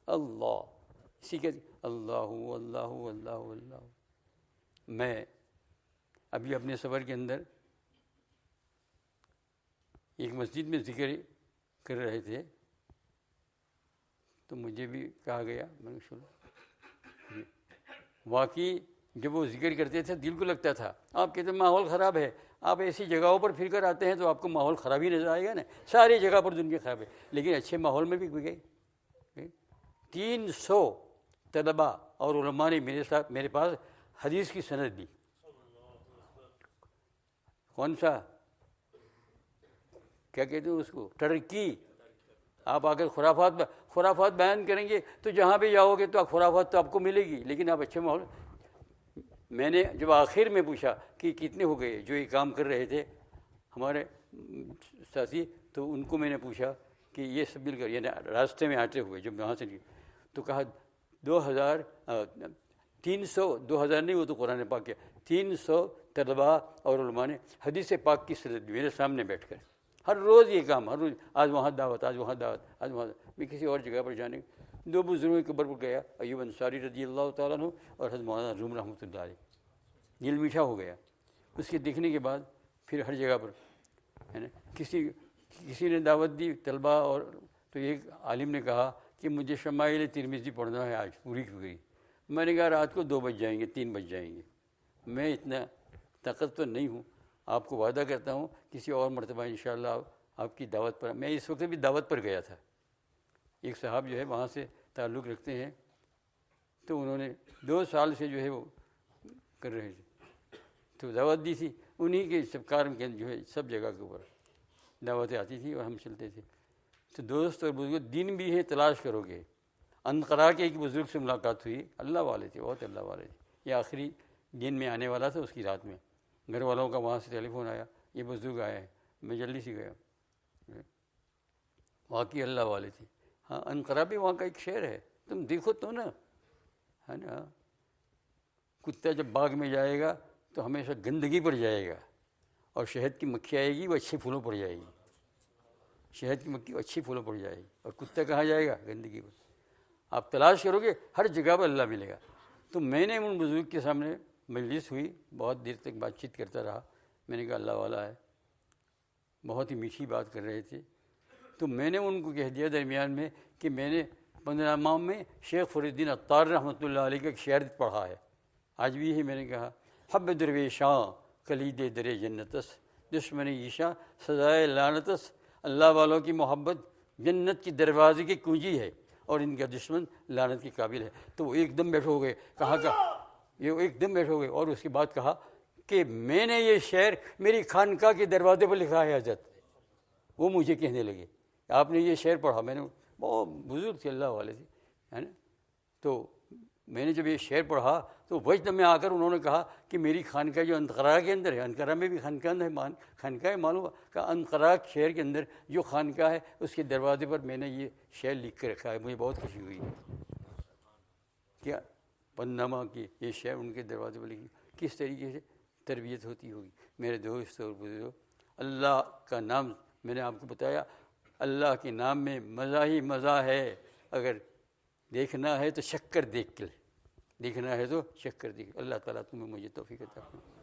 اللہ، اسی کے اللہ اللہ اللہ اللہ۔ میں ابھی اپنے سفر کے اندر ایک مسجد میں ذکر کر رہے تھے تو مجھے بھی کہا گیا، میں نے سنا واقعی جب وہ ذکر کرتے تھے دل کو لگتا تھا۔ آپ کہتے ہیں ماحول خراب ہے، آپ ایسی جگہوں پر پھر کر آتے ہیں تو آپ کو ماحول خراب ہی نظر آئے گا نا، ساری جگہ پر دنیا خراب ہے، لیکن اچھے ماحول میں بھی گئے۔ 300 طلباء اور علماء نے میرے پاس حدیث کی سند دی۔ کون سا کیا کہتے ہیں اس کو، ٹرکی۔ آپ آ کر خرافات بیان کریں گے تو جہاں بھی جاؤ گے تو خرافات تو آپ کو ملے گی، لیکن آپ اچھے ماحول۔ میں نے جب آخر میں پوچھا کہ کتنے ہو گئے جو یہ کام کر رہے تھے ہمارے ساتھی، تو ان کو میں نے پوچھا کہ یہ سب مل کر، یعنی راستے میں آتے ہوئے جب وہاں سے تو کہا 2000 نہیں، وہ تو قرآن پاک کیا، 300 طلباء اور علماء نے حدیث پاک کی سند میرے سامنے بیٹھ کر۔ ہر روز یہ کام، ہر روز آج وہاں دعوت، آج وہاں دعوت، آج وہاں دعوت۔ میں کسی اور جگہ پر جانے 2 بزرگوں کی قبر پر گیا، ایوب انصاری رضی اللہ تعالیٰ عنہ اور حضرت مولانا روم رحمۃ اللہ علیہ۔ دل میٹھا ہو گیا اس کے دیکھنے کے بعد۔ پھر ہر جگہ پر ہے نا کسی نے دعوت دی طلباء، اور تو ایک عالم نے کہا کہ مجھے شمائل ترمذی پڑھنا ہے آج پوری کی پوری۔ میں نے کہا رات کو 2 بج جائیں گے، 3 بج جائیں گے، میں اتنا طاقتور نہیں ہوں، آپ کو وعدہ کرتا ہوں کسی اور مرتبہ انشاءاللہ آپ کی دعوت پر۔ میں اس وقت بھی دعوت پر گیا تھا، ایک صاحب جو ہے وہاں سے تعلق رکھتے ہیں، تو انہوں نے 2 سال سے جو ہے وہ کر رہے تھے، تو دعوت دی تھی انہی کے سب کار کے جو ہے سب جگہ کے اوپر دعوتیں آتی تھی اور ہم چلتے تھے۔ تو دوست اور بزرگ دن بھی ہے تلاش کرو گے۔ انقرہ کے ایک بزرگ سے ملاقات ہوئی، اللہ والے تھے، بہت اللہ والے تھے۔ یہ آخری دن میں آنے والا تھا، اس کی رات میں گھر والوں کا وہاں سے ٹیلی فون آیا، یہ بزرگ آئے ہیں۔ میں جلدی سے گیا، واقعی اللہ والے تھے۔ ہاں انقرہ بھی وہاں کا ایک شہر ہے، تم دیکھو تو نا، ہے نا۔ کتا جب باغ میں جائے گا تو ہمیشہ گندگی پر جائے گا، اور شہد کی مکھی آئے گی وہ اچھے پھولوں پر جائے گی، شہد کی مکھی اچھی پھولوں پر جائے گی، اور کتا کہاں جائے گا؟ گندگی پر۔ آپ تلاش کرو گے ہر جگہ پر اللہ ملے گا۔ تو میں نے ان بزرگ کے سامنے مجلس ہوئی، بہت دیر تک بات چیت کرتا رہا۔ میں نے کہا اللہ والا ہے، بہت ہی میٹھی بات کر رہے تھے۔ تو میں نے ان کو کہہ دیا درمیان میں کہ میں نے 15 ماہ میں شیخ فرید الدین عطار رحمۃ اللہ علیہ کا ایک شعر پڑھا ہے، آج بھی ہے۔ میں نے کہا حب درویشاں کلید در جنتس، دشمن عیشا سزائے لعنتس۔ اللہ والوں کی محبت جنت کی دروازے کی کنجی ہے، اور ان کا دشمن لعنت کے قابل ہے۔ تو وہ ایک دم بیٹھو گئے، کہا یہ ایک دم بیٹھو گئے، اور اس کے بعد کہا کہ میں نے یہ شعر میری خانقاہ کے دروازے پر لکھا ہے حضرت۔ وہ مجھے کہنے لگے آپ نے یہ شعر پڑھا؟ میں نے، بہت بزرگ تھے اللہ والے تھے، ہے نا۔ تو میں نے جب یہ شعر پڑھا تو وجد میں آ کر انہوں نے کہا کہ میری خانقاہ جو انقرہ کے اندر ہے، انقرہ میں بھی خانقاہ معلوم کہ انقرہ شہر کے اندر جو خانقاہ ہے اس کے دروازے پر میں نے یہ شعر لکھ کے رکھا ہے۔ مجھے بہت خوشی ہوئی کیا پنما کی یہ شعر ان کے دروازے پر لکھی۔ کس طریقے سے تربیت ہوتی ہوگی میرے دوست اور بزرگوں۔ اللہ کا نام میں نے آپ کو بتایا، اللہ کے نام میں مزہ ہی مزہ ہے۔ اگر دیکھنا ہے تو شکر دیکھ کے، دیکھنا ہے تو شکر دیکھ۔ اللہ تعالیٰ تمہیں مجھے توفیق عطا فرمائے۔